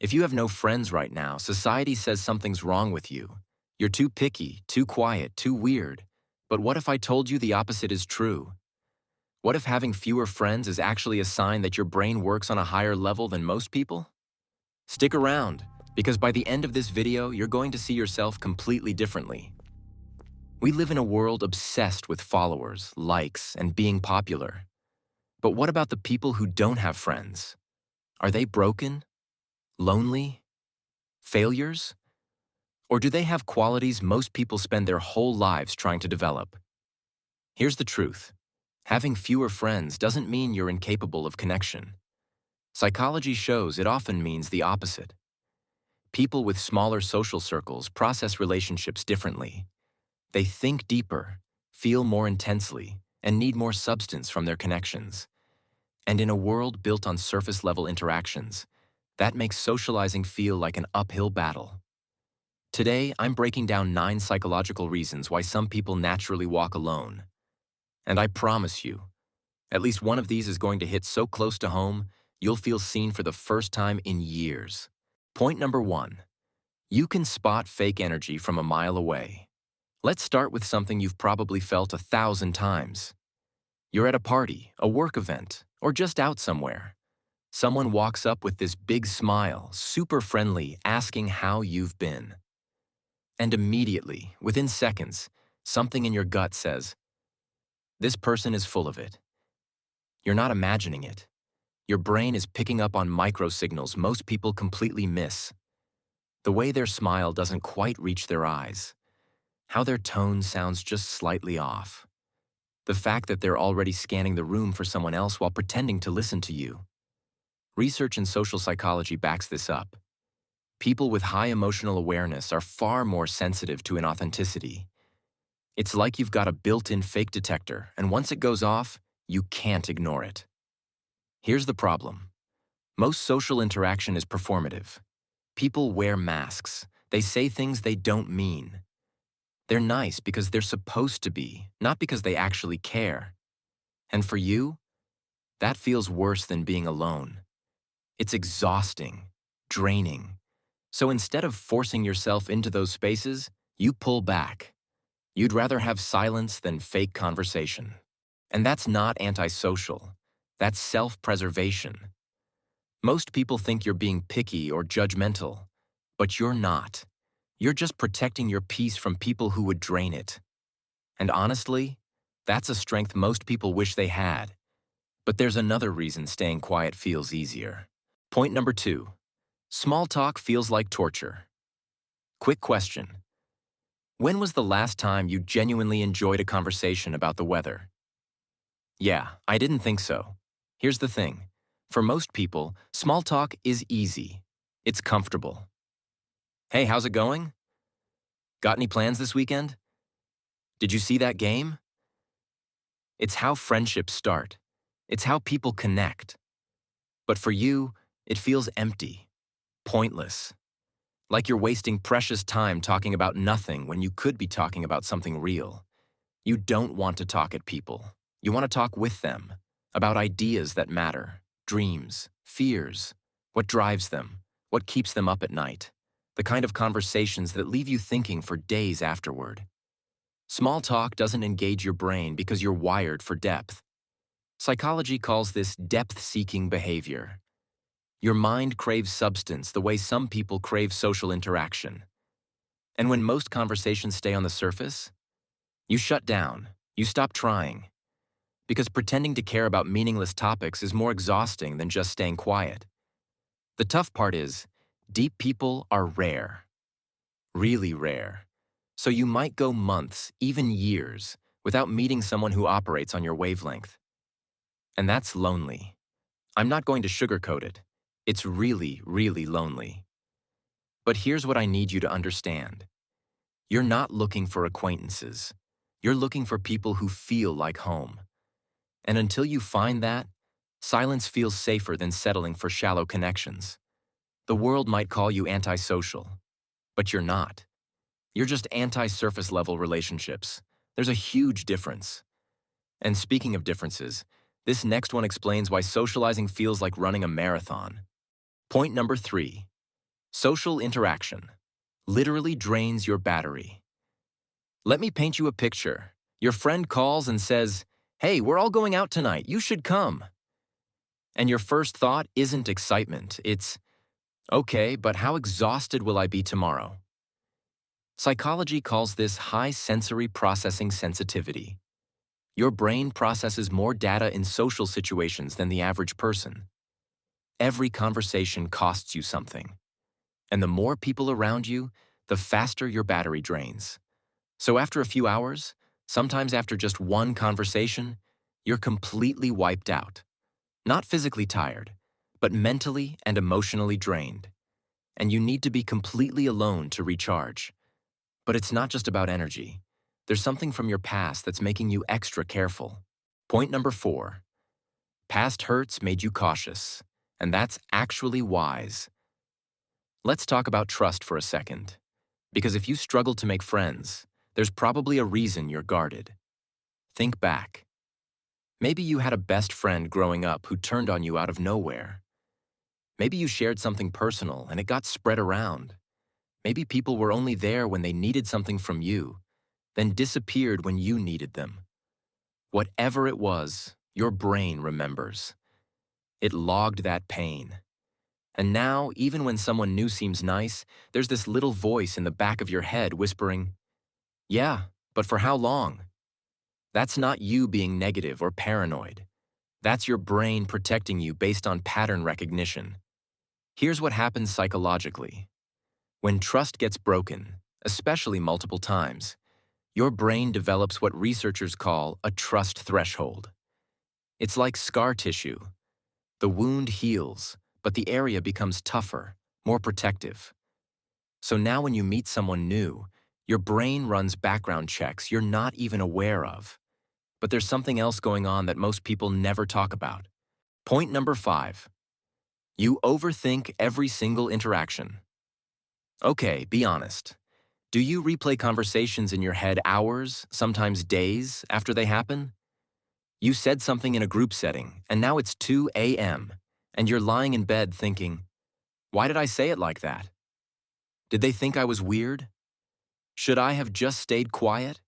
If you have no friends right now, society says something's wrong with you. You're too picky, too quiet, too weird. But what if I told you the opposite is true? What if having fewer friends is actually a sign that your brain works on a higher level than most people? Stick around, because by the end of this video, you're going to see yourself completely differently. We live in a world obsessed with followers, likes, and being popular. But what about the people who don't have friends? Are they broken? Lonely? Failures? Or do they have qualities most people spend their whole lives trying to develop? Here's the truth. Having fewer friends doesn't mean you're incapable of connection. Psychology shows it often means the opposite. People with smaller social circles process relationships differently. They think deeper, feel more intensely, and need more substance from their connections. And in a world built on surface-level interactions, that makes socializing feel like an uphill battle. Today, I'm breaking down 9 psychological reasons why some people naturally walk alone. And I promise you, at least one of these is going to hit so close to home, you'll feel seen for the first time in years. Point number 1. You can spot fake energy from a mile away. Let's start with something you've probably felt 1,000 times. You're at a party, a work event, or just out somewhere. Someone walks up with this big smile, super friendly, asking how you've been. And immediately, within seconds, something in your gut says, this person is full of it. You're not imagining it. Your brain is picking up on micro-signals most people completely miss. The way their smile doesn't quite reach their eyes. How their tone sounds just slightly off. The fact that they're already scanning the room for someone else while pretending to listen to you. Research in social psychology backs this up. People with high emotional awareness are far more sensitive to inauthenticity. It's like you've got a built-in fake detector, and once it goes off, you can't ignore it. Here's the problem. Most social interaction is performative. People wear masks. They say things they don't mean. They're nice because they're supposed to be, not because they actually care. And for you, that feels worse than being alone. It's exhausting, draining. So instead of forcing yourself into those spaces, you pull back. You'd rather have silence than fake conversation. And that's not antisocial. That's self-preservation. Most people think you're being picky or judgmental, but you're not. You're just protecting your peace from people who would drain it. And honestly, that's a strength most people wish they had. But there's another reason staying quiet feels easier. Point number 2. Small talk feels like torture. Quick question. When was the last time you genuinely enjoyed a conversation about the weather? Yeah, I didn't think so. Here's the thing. For most people, small talk is easy. It's comfortable. Hey, how's it going? Got any plans this weekend? Did you see that game? It's how friendships start. It's how people connect. But for you, it feels empty, pointless. Like you're wasting precious time talking about nothing when you could be talking about something real. You don't want to talk at people. You want to talk with them, about ideas that matter, dreams, fears, what drives them, what keeps them up at night, the kind of conversations that leave you thinking for days afterward. Small talk doesn't engage your brain because you're wired for depth. Psychology calls this depth-seeking behavior. Your mind craves substance the way some people crave social interaction. And when most conversations stay on the surface, you shut down, you stop trying. Because pretending to care about meaningless topics is more exhausting than just staying quiet. The tough part is, deep people are rare. Really rare. So you might go months, even years, without meeting someone who operates on your wavelength. And that's lonely. I'm not going to sugarcoat it. It's really, really lonely. But here's what I need you to understand. You're not looking for acquaintances. You're looking for people who feel like home. And until you find that, silence feels safer than settling for shallow connections. The world might call you antisocial, but you're not. You're just anti-surface level relationships. There's a huge difference. And speaking of differences, this next one explains why socializing feels like running a marathon. Point number 3. Social interaction literally drains your battery. Let me paint you a picture. Your friend calls and says, "Hey, we're all going out tonight. You should come." And your first thought isn't excitement. It's, "Okay, but how exhausted will I be tomorrow?" Psychology calls this high sensory processing sensitivity. Your brain processes more data in social situations than the average person. Every conversation costs you something. And the more people around you, the faster your battery drains. So after a few hours, sometimes after just one conversation, you're completely wiped out. Not physically tired, but mentally and emotionally drained. And you need to be completely alone to recharge. But it's not just about energy. There's something from your past that's making you extra careful. Point number 4. Past hurts made you cautious, and that's actually wise. Let's talk about trust for a second. Because if you struggle to make friends, there's probably a reason you're guarded. Think back. Maybe you had a best friend growing up who turned on you out of nowhere. Maybe you shared something personal and it got spread around. Maybe people were only there when they needed something from you, then disappeared when you needed them. Whatever it was, your brain remembers. It logged that pain. And now, even when someone new seems nice, there's this little voice in the back of your head whispering, "Yeah, but for how long?" That's not you being negative or paranoid. That's your brain protecting you based on pattern recognition. Here's what happens psychologically. When trust gets broken, especially multiple times, your brain develops what researchers call a trust threshold. It's like scar tissue. The wound heals, but the area becomes tougher, more protective. So now when you meet someone new, your brain runs background checks you're not even aware of. But there's something else going on that most people never talk about. Point number 5. You overthink every single interaction. Okay, be honest. Do you replay conversations in your head hours, sometimes days, after they happen? You said something in a group setting, and now it's 2 a.m., and you're lying in bed thinking, "Why did I say it like that? Did they think I was weird? Should I have just stayed quiet?"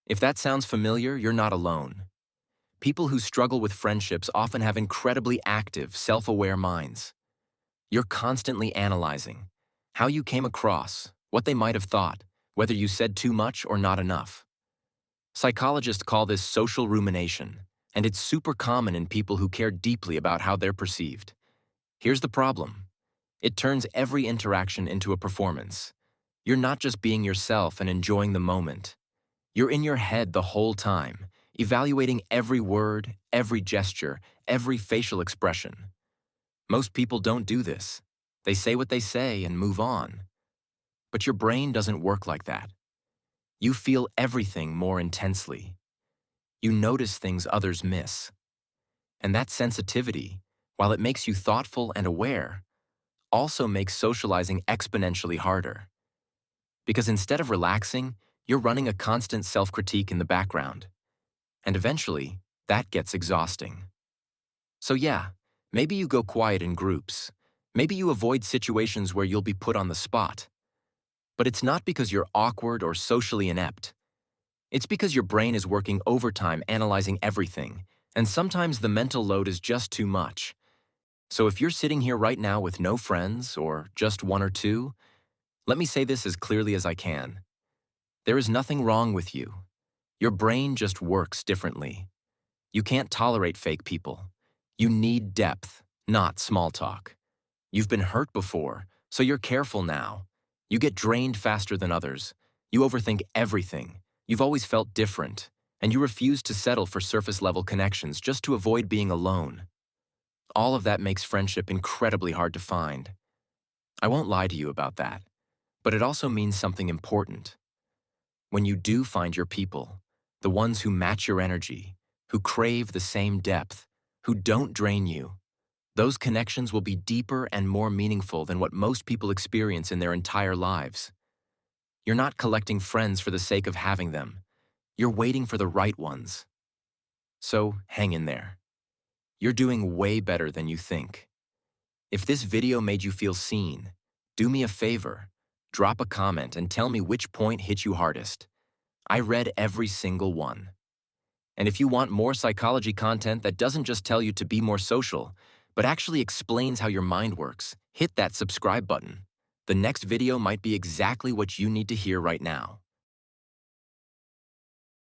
If that sounds familiar, you're not alone. People who struggle with friendships often have incredibly active, self-aware minds. You're constantly analyzing how you came across, what they might have thought, whether you said too much or not enough. Psychologists call this social rumination, and it's super common in people who care deeply about how they're perceived. Here's the problem. It turns every interaction into a performance. You're not just being yourself and enjoying the moment. You're in your head the whole time, evaluating every word, every gesture, every facial expression. Most people don't do this. They say what they say and move on. But your brain doesn't work like that. You feel everything more intensely. You notice things others miss. And that sensitivity, while it makes you thoughtful and aware, also makes socializing exponentially harder. Because instead of relaxing, you're running a constant self-critique in the background. And eventually, that gets exhausting. So yeah, maybe you go quiet in groups. Maybe you avoid situations where you'll be put on the spot. But it's not because you're awkward or socially inept. It's because your brain is working overtime analyzing everything, and sometimes the mental load is just too much. So if you're sitting here right now with no friends, or just one or two, let me say this as clearly as I can. There is nothing wrong with you. Your brain just works differently. You can't tolerate fake people. You need depth, not small talk. You've been hurt before, so you're careful now. You get drained faster than others. You overthink everything. You've always felt different, and you refuse to settle for surface-level connections just to avoid being alone. All of that makes friendship incredibly hard to find. I won't lie to you about that, but it also means something important. When you do find your people, the ones who match your energy, who crave the same depth, who don't drain you, those connections will be deeper and more meaningful than what most people experience in their entire lives. You're not collecting friends for the sake of having them. You're waiting for the right ones. So hang in there. You're doing way better than you think. If this video made you feel seen, Do me a favor. Drop a comment and tell me which point hit you hardest. I read every single one. And if you want more psychology content that doesn't just tell you to be more social, but actually explains how your mind works, hit that subscribe button. The next video might be exactly what you need to hear right now.